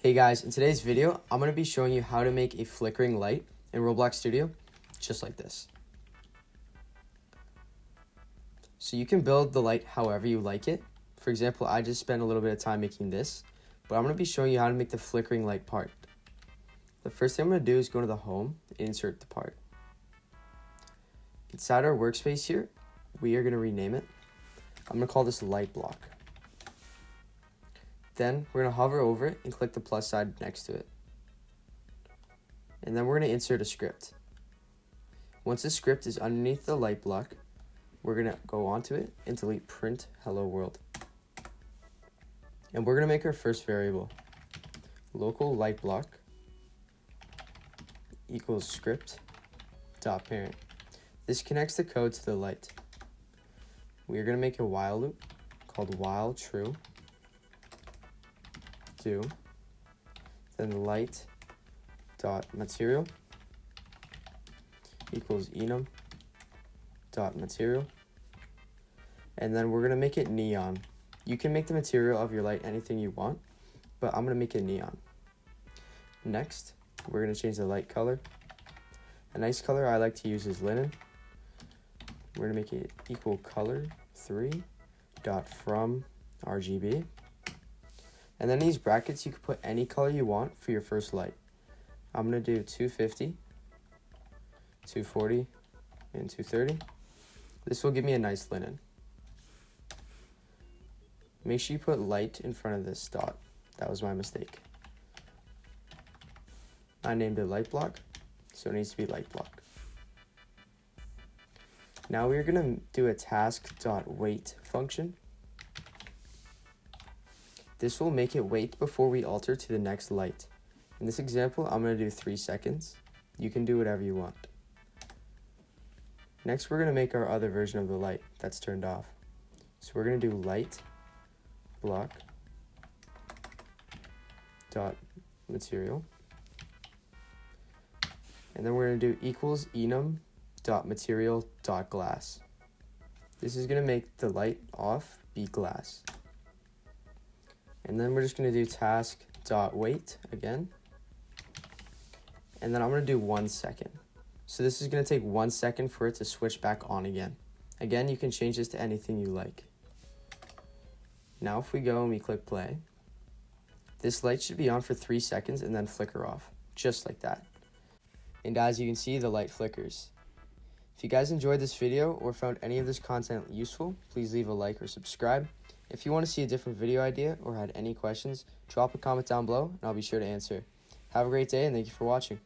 Hey guys, in today's video, I'm going to be showing you how to make a flickering light in Roblox Studio, just like this. So you can build the light however you like it. For example, I just spent a little bit of time making this, but I'm going to be showing you how to make the flickering light part. The first thing I'm going to do is go to the home and insert the part. Inside our workspace here, we are going to rename it. I'm going to call this light block. Then we're going to hover over it and click the plus sign next to it. And then we're going to insert a script. Once the script is underneath the light block, we're going to go onto it and delete print hello world. And we're going to make our first variable. Local light block equals script dot parent. This connects the code to the light. We are going to make a while loop called while true do, then light dot material equals enum dot material, and then we're going to make it neon. You can make the material of your light anything you want, but I'm going to make it neon. Next, we're going to change the light color. A nice color I like to use is linen. We're going to make it equal color 3 dot from RGB. And then in these brackets, you can put any color you want for your first light. I'm going to do 250, 240, and 230. This will give me a nice linen. Make sure you put light in front of this dot. That was my mistake. I named it light block, so it needs to be light block. Now we're going to do a task.wait function. This will make it wait before we alter to the next light. In this example, I'm going to do 3 seconds. You can do whatever you want. Next, we're going to make our other version of the light that's turned off. So we're going to do light block dot material. And then we're going to do equals enum dot material dot glass. This is going to make the light off be glass. And then we're just going to do task.wait again. And then I'm going to do 1 second. So this is going to take 1 second for it to switch back on again. Again, you can change this to anything you like. Now if we go and we click play, this light should be on for 3 seconds and then flicker off, just like that. And as you can see, the light flickers. If you guys enjoyed this video or found any of this content useful, please leave a like or subscribe. If you want to see a different video idea or had any questions, drop a comment down below and I'll be sure to answer. Have a great day and thank you for watching.